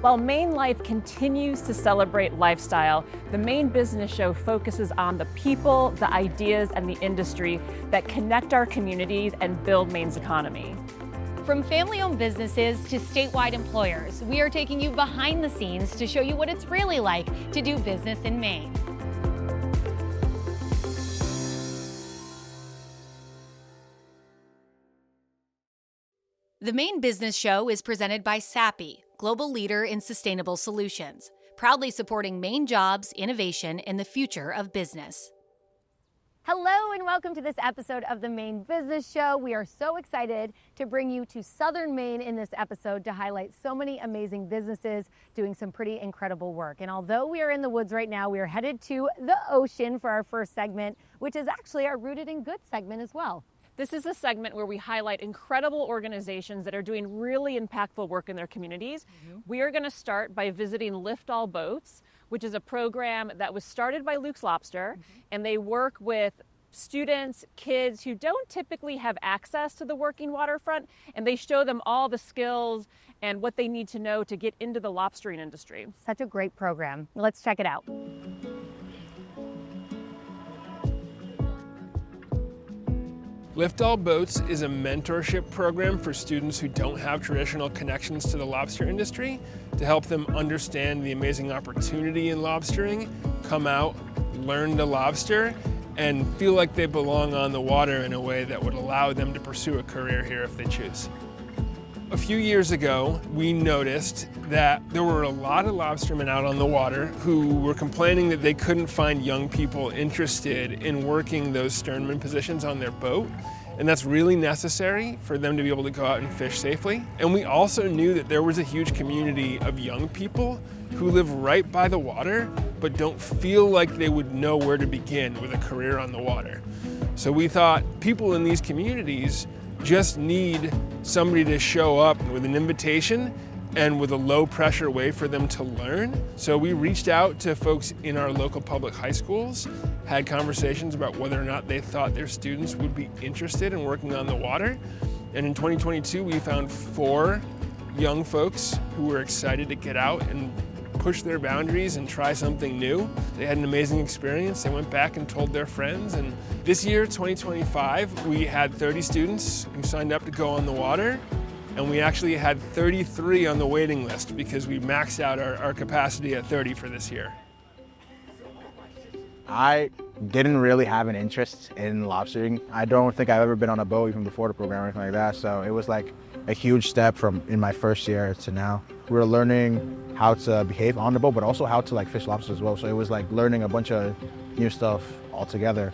While Maine Life continues to celebrate lifestyle, the Maine Business Show focuses on the people, the ideas, and the industry that connect our communities and build Maine's economy. From family-owned businesses to statewide employers, we are taking you behind the scenes to show you what it's really like to do business in Maine. The Maine Business Show is presented by SAPI, global leader in sustainable solutions, proudly supporting Maine jobs, innovation, and the future of business. Hello and welcome to this episode of the Maine Business Show. We are so excited to bring you to Southern Maine in this episode to highlight so many amazing businesses doing some pretty incredible work. And although we are in the woods right now, we are headed to the ocean for our first segment, which is actually our Rooted in Good segment as well. This is a segment where we highlight incredible organizations that are doing really impactful work in their communities. We are going to start by visiting Lift All Boats, which is a program that was started by Luke's Lobster, and they work with students, kids who don't typically have access to the working waterfront, and they show them all the skills and what they need to know to get into the lobstering industry. Such a great program. Let's check it out. Lift All Boats is a mentorship program for students who don't have traditional connections to the lobster industry to help them understand the amazing opportunity in lobstering, come out, learn to lobster, and feel like they belong on the water in a way that would allow them to pursue a career here if they choose. A few years ago, we noticed that there were a lot of lobstermen out on the water who were complaining that they couldn't find young people interested in working those sternman positions on their boat. And that's really necessary for them to be able to go out and fish safely. And we also knew that there was a huge community of young people who live right by the water, but don't feel like they would know where to begin with a career on the water. So we thought people in these communities just need somebody to show up with an invitation and with a low pressure way for them to learn. So we reached out to folks in our local public high schools, had conversations about whether or not they thought their students would be interested in working on the water. And in 2022, we found 4 young folks who were excited to get out and push their boundaries and try something new. They had an amazing experience. They went back and told their friends. And this year, 2025, we had 30 students who signed up to go on the water. And we actually had 33 on the waiting list because we maxed out our capacity at 30 for this year. I didn't really have an interest in lobstering. I don't think I've ever been on a boat even before the program or anything like that. So it was like a huge step from in my first year to now. We were learning how to behave on the boat, but also how to like fish lobsters as well. So it was like learning a bunch of new stuff altogether.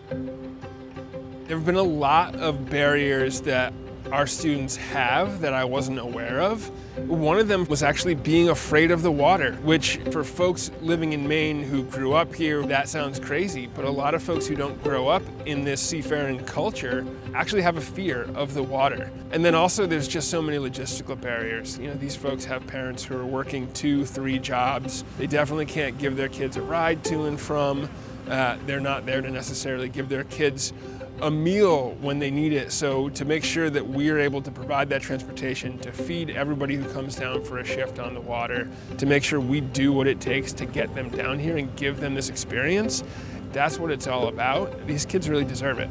There have been a lot of barriers that our students have that I wasn't aware of. One of them was actually being afraid of the water, which for folks living in Maine who grew up here, that sounds crazy, but a lot of folks who don't grow up in this seafaring culture actually have a fear of the water. And then also there's just so many logistical barriers. You know, these folks have parents who are working 2-3 jobs. They definitely can't give their kids a ride to and from. They're not there to necessarily give their kids a meal when they need it. So to make sure that we're able to provide that transportation to feed everybody who comes down for a shift on the water, to make sure we do what it takes to get them down here and give them this experience, that's what it's all about. These kids really deserve it.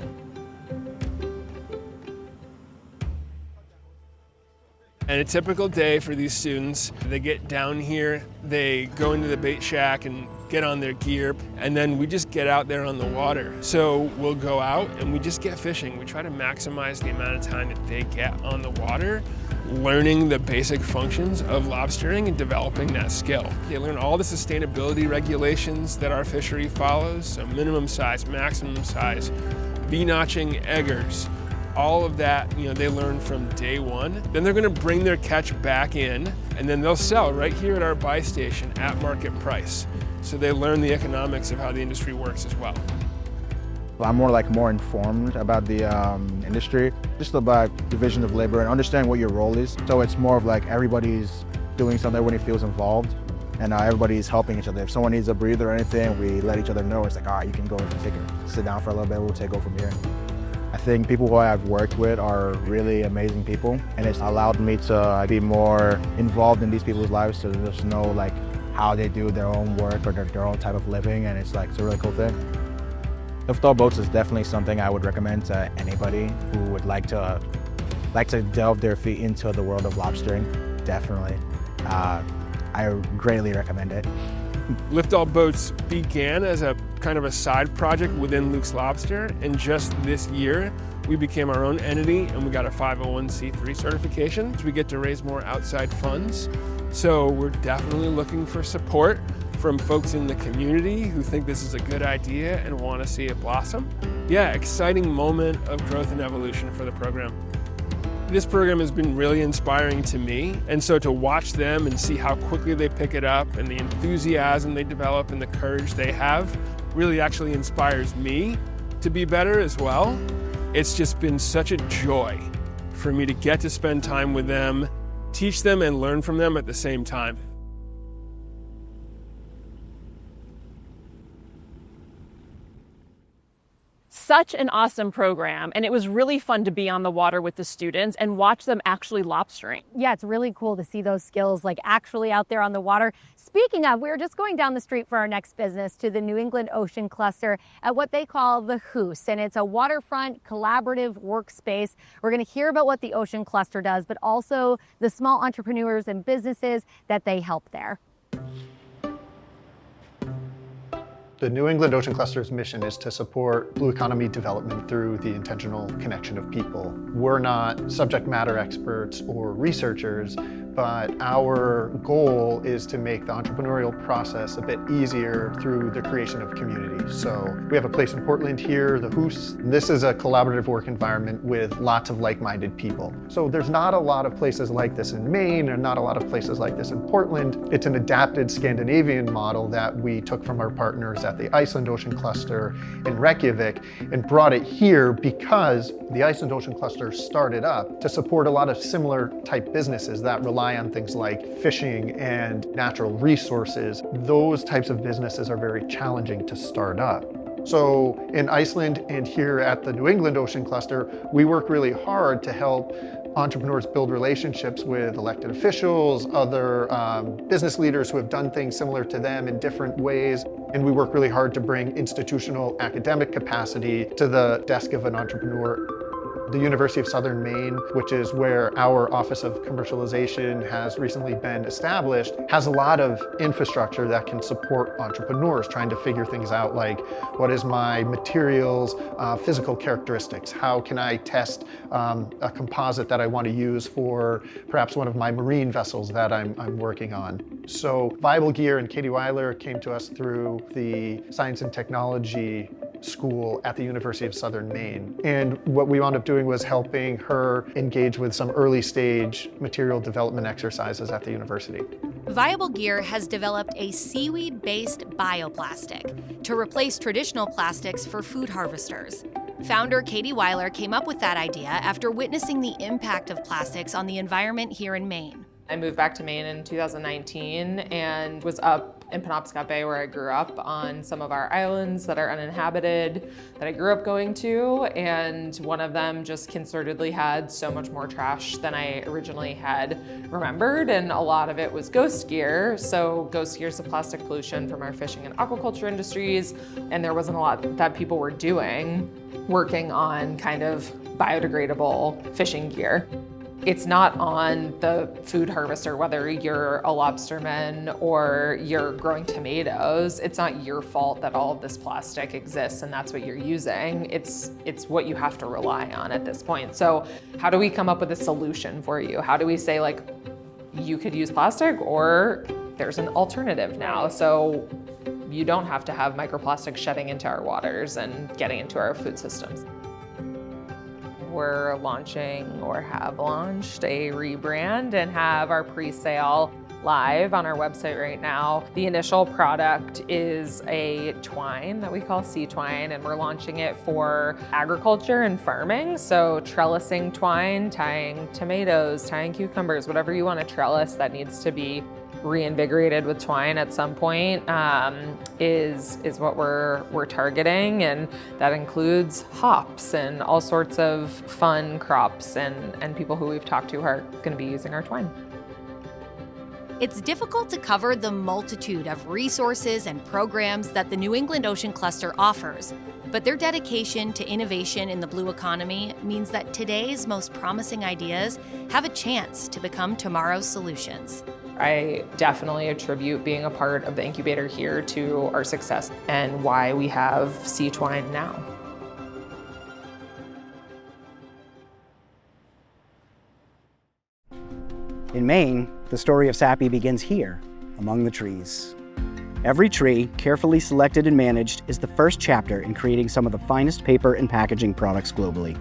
And a typical day for these students, they get down here, they go into the bait shack and get on their gear, and then we just get out there on the water. So we'll go out and we just get fishing. We try to maximize the amount of time that they get on the water, learning the basic functions of lobstering and developing that skill. They learn all the sustainability regulations that our fishery follows, so minimum size, maximum size, V-notching eggers, all of that, you know, they learn from day one. Then they're gonna bring their catch back in, and then they'll sell right here at our buy station at market price. So they learn the economics of how the industry works as well. I'm more informed about the industry, just about division of labor and understanding what your role is. So it's more of like everybody's doing something, everybody feels involved, and everybody's helping each other. If someone needs a breather or anything, we let each other know. It's like, all right, you can go and sit down for a little bit, we'll take over from here. I think people who I've worked with are really amazing people, and it's allowed me to be more involved in these people's lives to just know like how they do their own work or their own type of living, and it's a really cool thing. Lift All Boats is definitely something I would recommend to anybody who would like to delve their feet into the world of lobstering. Definitely. I greatly recommend it. Lift All Boats began as a kind of a side project within Luke's Lobster, and just this year we became our own entity and we got a 501c3 certification, so we get to raise more outside funds. So we're definitely looking for support from folks in the community who think this is a good idea and want to see it blossom. Yeah, exciting moment of growth and evolution for the program. This program has been really inspiring to me, and so to watch them and see how quickly they pick it up and the enthusiasm they develop and the courage they have really actually inspires me to be better as well. It's just been such a joy for me to get to spend time with them, teach them and learn from them at the same time. Such an awesome program, and it was really fun to be on the water with the students and watch them actually lobstering. Yeah, it's really cool to see those skills like actually out there on the water. Speaking of, we were just going down the street for our next business to the New England Ocean Cluster at what they call the Hoos, and it's a waterfront collaborative workspace. We're going to hear about what the Ocean Cluster does, but also the small entrepreneurs and businesses that they help there. The New England Ocean Cluster's mission is to support blue economy development through the intentional connection of people. We're not subject matter experts or researchers, but our goal is to make the entrepreneurial process a bit easier through the creation of community. So we have a place in Portland here, the Hoos. This is a collaborative work environment with lots of like-minded people. So there's not a lot of places like this in Maine, or not a lot of places like this in Portland. It's an adapted Scandinavian model that we took from our partners at the Iceland Ocean Cluster in Reykjavik and brought it here because the Iceland Ocean Cluster started up to support a lot of similar type businesses that rely on things like fishing and natural resources. Those types of businesses are very challenging to start up. So in Iceland and here at the New England Ocean Cluster, we work really hard to help entrepreneurs build relationships with elected officials, other business leaders who have done things similar to them in different ways. And we work really hard to bring institutional academic capacity to the desk of an entrepreneur. The University of Southern Maine, which is where our Office of Commercialization has recently been established, has a lot of infrastructure that can support entrepreneurs trying to figure things out like, what is my materials, physical characteristics? How can I test a composite that I want to use for perhaps one of my marine vessels that I'm working on? So Viable Gear and Katie Weiler came to us through the Science and Technology School at the University of Southern Maine. And what we wound up doing was helping her engage with some early stage material development exercises at the university. Viable Gear has developed a seaweed-based bioplastic to replace traditional plastics for food harvesters. Founder Katie Weiler came up with that idea after witnessing the impact of plastics on the environment here in Maine. I moved back to Maine in 2019 and was up in Penobscot Bay where I grew up on some of our islands that are uninhabited that I grew up going to, and one of them just concertedly had so much more trash than I originally had remembered, and a lot of it was ghost gear. So ghost gear is the plastic pollution from our fishing and aquaculture industries, and there wasn't a lot that people were doing working on kind of biodegradable fishing gear. It's not on the food harvester, whether you're a lobsterman or you're growing tomatoes. It's not your fault that all of this plastic exists and that's what you're using. It's what you have to rely on at this point. So how do we come up with a solution for you? How do we say, like, you could use plastic or there's an alternative now, so you don't have to have microplastics shedding into our waters and getting into our food systems. We're launching or have launched a rebrand and have our pre-sale live on our website right now. The initial product is a twine that we call sea twine, and we're launching it for agriculture and farming. So trellising twine, tying tomatoes, tying cucumbers, whatever you want to trellis that needs to be reinvigorated with twine at some point is what we're targeting, and that includes hops and all sorts of fun crops and people who we've talked to are going to be using our twine. It's difficult to cover the multitude of resources and programs that the New England Ocean Cluster offers, but their dedication to innovation in the blue economy means that today's most promising ideas have a chance to become tomorrow's solutions. I definitely attribute being a part of the incubator here to our success and why we have sea twine now. In Maine, the story of SAPI begins here, among the trees. Every tree, carefully selected and managed, is the first chapter in creating some of the finest paper and packaging products globally.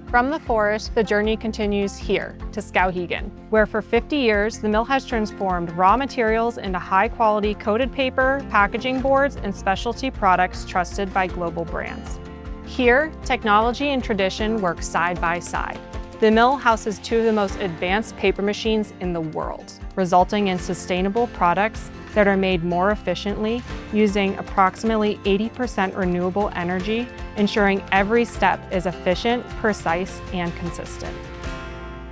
From the forest, the journey continues here to Skowhegan, where for 50 years, the mill has transformed raw materials into high-quality coated paper, packaging boards, and specialty products trusted by global brands. Here, technology and tradition work side by side. The mill houses two of the most advanced paper machines in the world, resulting in sustainable products that are made more efficiently using approximately 80% renewable energy, ensuring every step is efficient, precise, and consistent.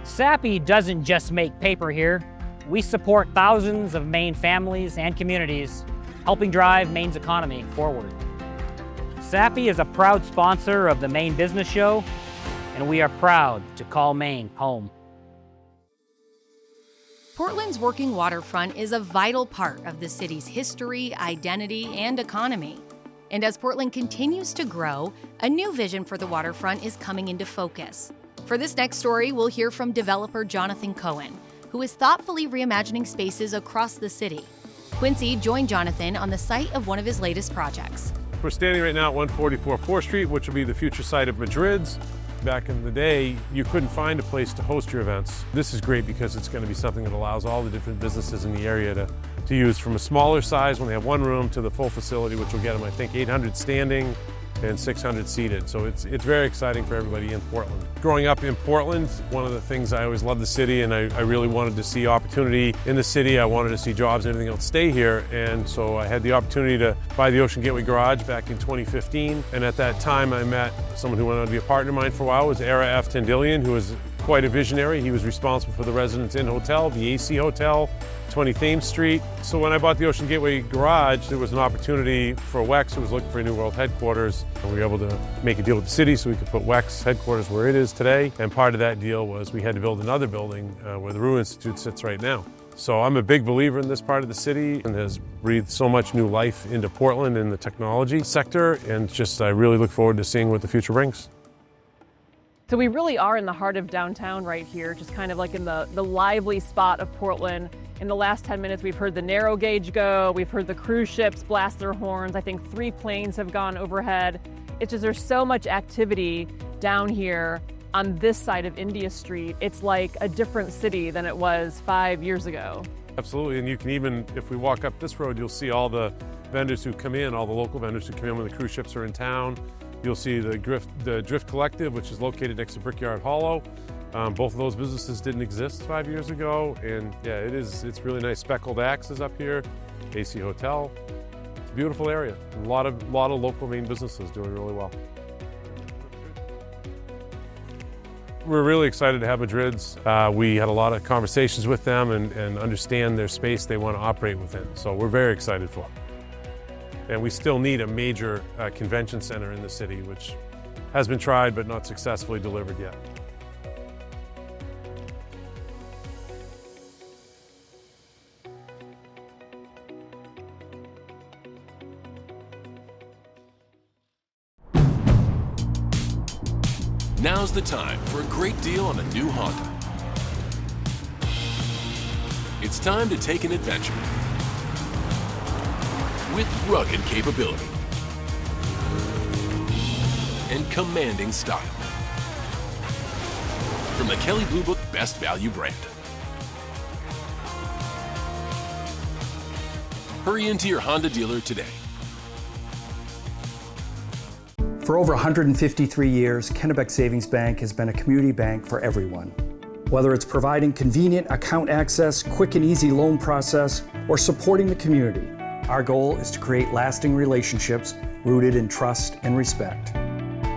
SAPI doesn't just make paper here. We support thousands of Maine families and communities, helping drive Maine's economy forward. SAPI is a proud sponsor of the Maine Business Show, and we are proud to call Maine home. Portland's working waterfront is a vital part of the city's history, identity, and economy. And as Portland continues to grow, a new vision for the waterfront is coming into focus. For this next story, we'll hear from developer Jonathan Cohen, who is thoughtfully reimagining spaces across the city. Quincy joined Jonathan on the site of one of his latest projects. We're standing right now at 144 4th Street, which will be the future site of Madrid's. Back in the day, you couldn't find a place to host your events. This is great because it's going to be something that allows all the different businesses in the area to use, from a smaller size when they have one room to the full facility, which will get them, I think, 800 standing and 600 seated. So it's very exciting for everybody in Portland. Growing up in Portland, one of the things I always loved the city, and I really wanted to see opportunity in the city. I wanted to see jobs and everything else stay here. And so I had the opportunity to buy the Ocean Gateway Garage back in 2015. And at that time, I met someone who went on to be a partner of mine for a while, was Ara F. Tendillian, who was quite a visionary. He was responsible for the Residence Inn Hotel, the AC Hotel, 20 Thames Street. So when I bought the Ocean Gateway Garage, there was an opportunity for WEX, who was looking for a new world headquarters. And we were able to make a deal with the city so we could put WEX headquarters where it is today. And part of that deal was we had to build another building where the Rue Institute sits right now. So I'm a big believer in this part of the city and has breathed so much new life into Portland in the technology sector. And just I really look forward to seeing what the future brings. So we really are in the heart of downtown right here, just kind of like in the lively spot of Portland. In the last 10 minutes, we've heard the narrow gauge go, we've heard the cruise ships blast their horns. I think 3 planes have gone overhead. It's just, there's so much activity down here on this side of India Street. It's like a different city than it was 5 years ago. Absolutely, and you can even, if we walk up this road, you'll see all the vendors who come in, all the local vendors who come in when the cruise ships are in town. You'll see the Drift Collective, which is located next to Brickyard Hollow. Both of those businesses didn't exist 5 years ago, and yeah, it's really nice. Speckled Axe is up here, AC Hotel. It's a beautiful area. A lot of local Maine businesses doing really well. We're really excited to have Madrid's. We had a lot of conversations with them and understand their space they want to operate within. So we're very excited for it. And we still need a major convention center in the city, which has been tried but not successfully delivered yet. Now's the time for a great deal on a new Honda. It's time to take an adventure with rugged capability and commanding style. From the Kelley Blue Book Best Value brand. Hurry into your Honda dealer today. For over 153 years, Kennebec Savings Bank has been a community bank for everyone. Whether it's providing convenient account access, quick and easy loan process, or supporting the community, our goal is to create lasting relationships rooted in trust and respect.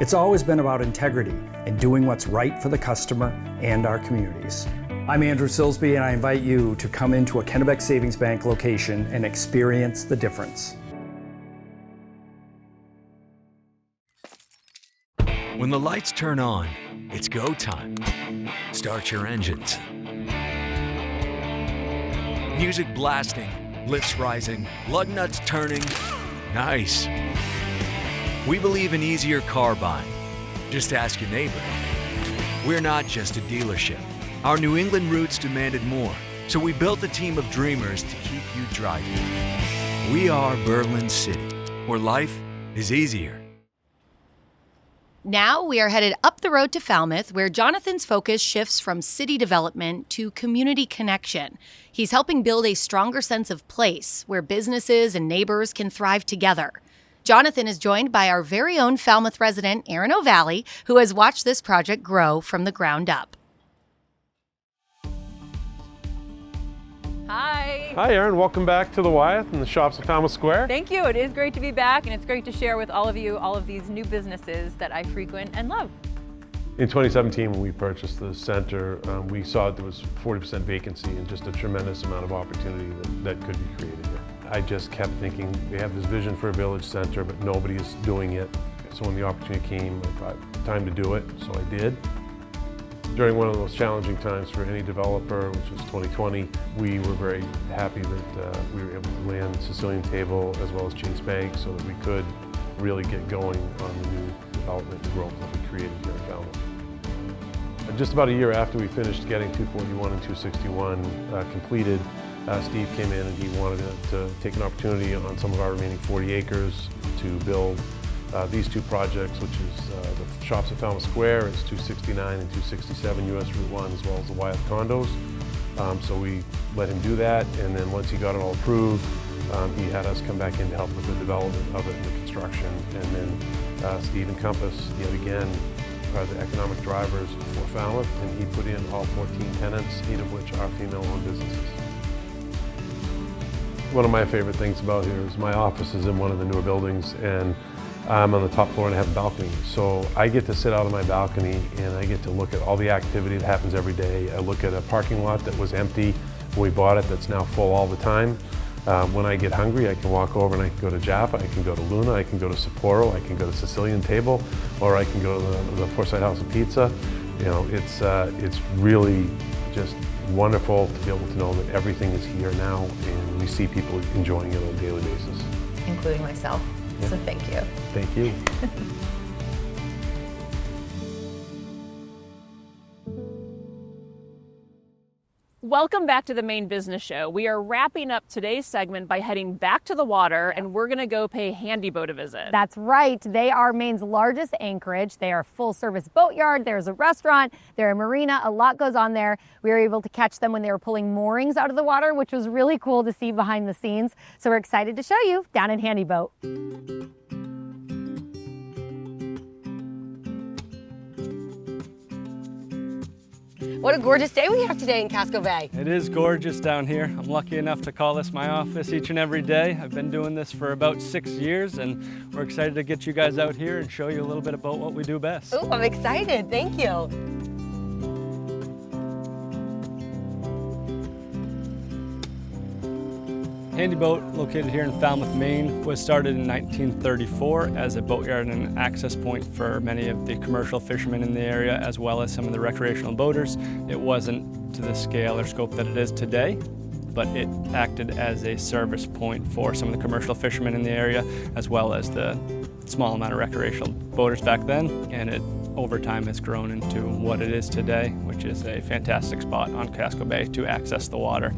It's always been about integrity and doing what's right for the customer and our communities. I'm Andrew Silsby, and I invite you to come into a Kennebec Savings Bank location and experience the difference. When the lights turn on, it's go time. Start your engines. Music blasting, lifts rising, lug nuts turning. Nice. We believe in easier car buying. Just ask your neighbor. We're not just a dealership. Our New England roots demanded more, so we built a team of dreamers to keep you driving. We are Berlin City, where life is easier. Now we are headed up the road to Falmouth, where Jonathan's focus shifts from city development to community connection. He's helping build a stronger sense of place where businesses and neighbors can thrive together. Jonathan is joined by our very own Falmouth resident, Aaron O'Valley, who has watched this project grow from the ground up. Hi. Hi, Aaron. Welcome back to the Wyeth and the shops at Falmouth Square. Thank you. It is great to be back, and it's great to share with all of you all of these new businesses that I frequent and love. In 2017, when we purchased the center, we saw there was 40% vacancy and just a tremendous amount of opportunity that could be created here. I just kept thinking, they have this vision for a village center, but nobody is doing it. So when the opportunity came, I thought, time to do it, so I did. During one of those challenging times for any developer, which was 2020, we were very happy that we were able to land Sicilian Table as well as Chase Bank so that we could really get going on the new development and growth that we created here in Falmouth. Just about a year after we finished getting 241 and 261 completed, Steve came in and he wanted to take an opportunity on some of our remaining 40 acres to build these two projects, which is the shops at Falmouth Square. It's 269 and 267 US Route 1, as well as the Wyeth condos. So we let him do that, and then once he got it all approved, he had us come back in to help with the development of it and the construction. And then Steve and Compass, yet again, are the economic drivers for Falmouth, and he put in all 14 tenants, 8 of which are female-owned businesses. One of my favorite things about here is my office is in one of the newer buildings, and I'm on the top floor and I have a balcony. So I get to sit out on my balcony and I get to look at all the activity that happens every day. I look at a parking lot that was empty when we bought it that's now full all the time. When I get hungry, I can walk over and I can go to Jaffa, I can go to Luna, I can go to Sapporo, I can go to Sicilian Table, or I can go to the Forsyth House of Pizza. You know, it's really just wonderful to be able to know that everything is here now and we see people enjoying it on a daily basis. Including myself. Yeah. So thank you. Thank you. Welcome back to the Maine Business Show. We are wrapping up today's segment by heading back to the water, and we're going to go pay Handy Boat a visit. That's right. They are Maine's largest anchorage. They are a full-service boatyard. There's a restaurant. They're a marina. A lot goes on there. We were able to catch them when they were pulling moorings out of the water, which was really cool to see behind the scenes. So we're excited to show you down in Handy Boat. What a gorgeous day we have today in Casco Bay. It is gorgeous down here. I'm lucky enough to call this my office each and every day. I've been doing this for about 6 years, and we're excited to get you guys out here and show you a little bit about what we do best. Oh, I'm excited. Thank you. Handy Boat, located here in Falmouth, Maine, was started in 1934 as a boatyard and an access point for many of the commercial fishermen in the area, as well as some of the recreational boaters. It wasn't to the scale or scope that it is today, but it acted as a service point for some of the commercial fishermen in the area, as well as the small amount of recreational boaters back then, and it over time has grown into what it is today, which is a fantastic spot on Casco Bay to access the water.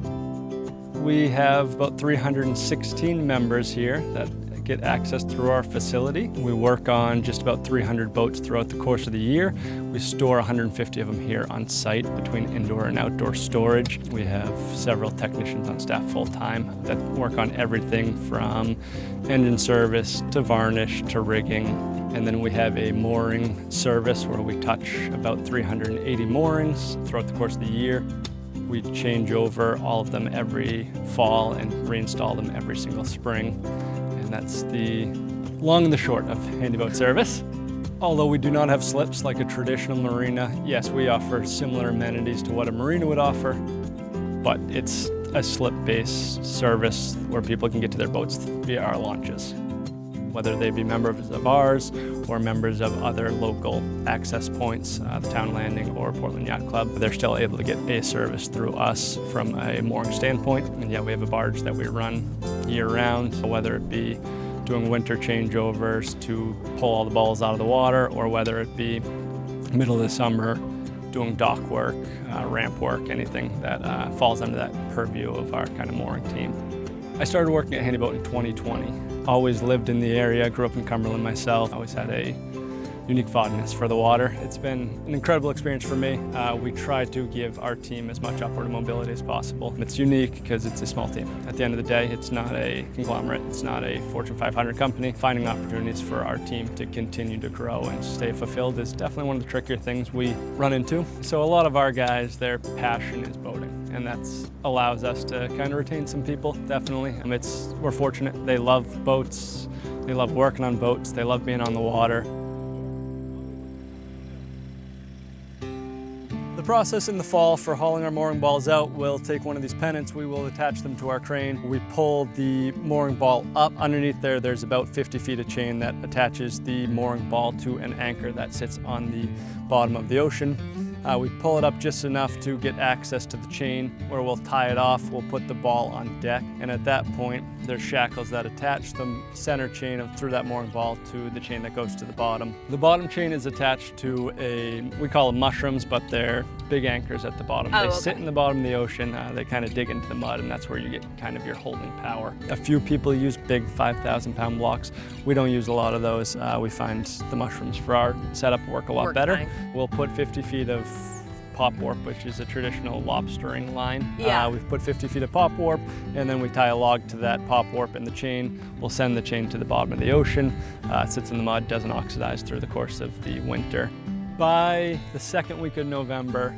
We have about 316 members here that get access through our facility. We work on just about 300 boats throughout the course of the year. We store 150 of them here on site between indoor and outdoor storage. We have several technicians on staff full-time that work on everything from engine service to varnish to rigging. And then we have a mooring service where we touch about 380 moorings throughout the course of the year. We change over all of them every fall and reinstall them every single spring. And that's the long and the short of handy boat service. Although we do not have slips like a traditional marina, yes, we offer similar amenities to what a marina would offer, but it's a slip-based service where people can get to their boats via our launches. Whether they be members of ours or members of other local access points, the Town Landing or Portland Yacht Club, they're still able to get a service through us from a mooring standpoint. And yeah, we have a barge that we run year-round, whether it be doing winter changeovers to pull all the balls out of the water, or whether it be middle of the summer doing dock work, ramp work, anything that falls under that purview of our kind of mooring team. I started working at Handy Boat in 2020. Always lived in the area, grew up in Cumberland myself. Always had a unique fondness for the water. It's been an incredible experience for me. We try to give our team as much upward mobility as possible. It's unique because it's a small team. At the end of the day, it's not a conglomerate, it's not a Fortune 500 company. Finding opportunities for our team to continue to grow and stay fulfilled is definitely one of the trickier things we run into. So a lot of our guys, their passion is boating, and that allows us to kind of retain some people, definitely. We're fortunate. They love boats, they love working on boats, they love being on the water. The process in the fall for hauling our mooring balls out, we'll take one of these pennants, we will attach them to our crane. We pull the mooring ball up. Underneath there's about 50 feet of chain that attaches the mooring ball to an anchor that sits on the bottom of the ocean. We pull it up just enough to get access to the chain, where we'll tie it off, we'll put the ball on deck, and at that point there's shackles that attach the center chain through that mooring ball to the chain that goes to the bottom. The bottom chain is attached to we call them mushrooms, but they're big anchors at the bottom. They sit in the bottom of the ocean, they kind of dig into the mud, and that's where you get kind of your holding power. A few people use big 5,000-pound blocks. We don't use a lot of those. We find the mushrooms for our setup work a lot better. Fine. We'll put 50 feet of pop warp, which is a traditional lobstering line. Yeah. We've put 50 feet of pop warp, and then we tie a log to that pop warp and the chain. We'll send the chain to the bottom of the ocean. It sits in the mud, doesn't oxidize through the course of the winter. By the second week of November,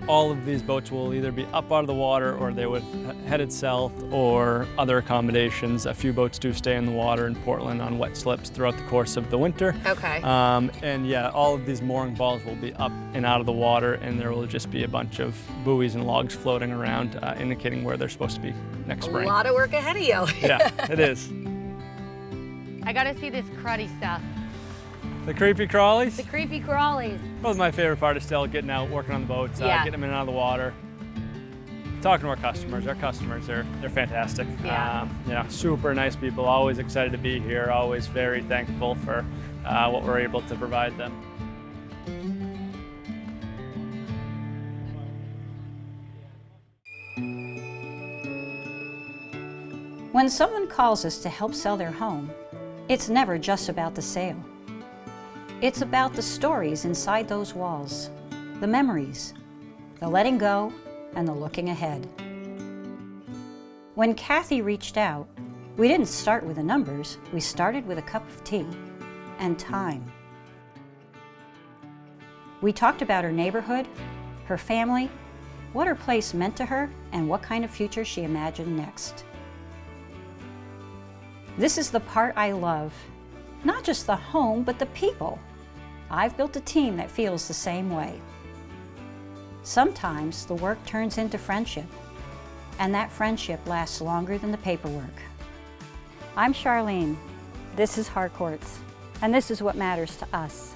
all of these boats will either be up out of the water, or they would headed south, or other accommodations. A few boats do stay in the water in Portland on wet slips throughout the course of the winter. Okay. And yeah, all of these mooring balls will be up and out of the water, and there will just be a bunch of buoys and logs floating around, indicating where they're supposed to be next spring. A lot of work ahead of you. Yeah, it is. I gotta see this cruddy stuff. The creepy crawlies? The creepy crawlies. That was my favorite part, is still getting out, working on the boats, getting them in and out of the water. Talking to our customers they're fantastic. Yeah. Super nice people, always excited to be here, always very thankful for what we're able to provide them. When someone calls us to help sell their home, it's never just about the sale. It's about the stories inside those walls, the memories, the letting go, and the looking ahead. When Kathy reached out, we didn't start with the numbers, we started with a cup of tea and time. We talked about her neighborhood, her family, what her place meant to her, and what kind of future she imagined next. This is the part I love, not just the home, but the people. I've built a team that feels the same way. Sometimes the work turns into friendship, and that friendship lasts longer than the paperwork. I'm Charlene. This is Harcourts, and this is what matters to us.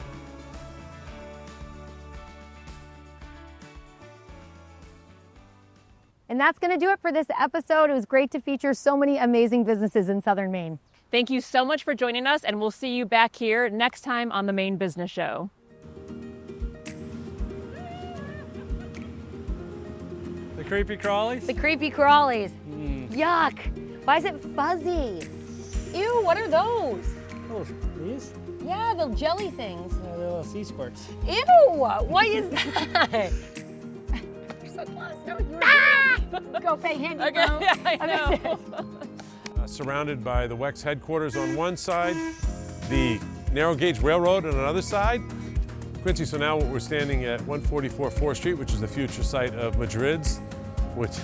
And that's going to do it for this episode. It was great to feature so many amazing businesses in Southern Maine. Thank you so much for joining us, and we'll see you back here next time on the Maine Business Show. The creepy crawlies? The creepy crawlies. Yuck. Why is it fuzzy? Ew, what are those? Oh, these? Yeah, the jelly things. They're little sea squirts. Ew, what is that? You're so close. No, you were Go pay handy, Okay, bro. yeah, I know. Surrounded by the WEX headquarters on one side, the narrow gauge railroad on another side. Quincy, so now we're standing at 144 4th Street, which is the future site of Madrid's, which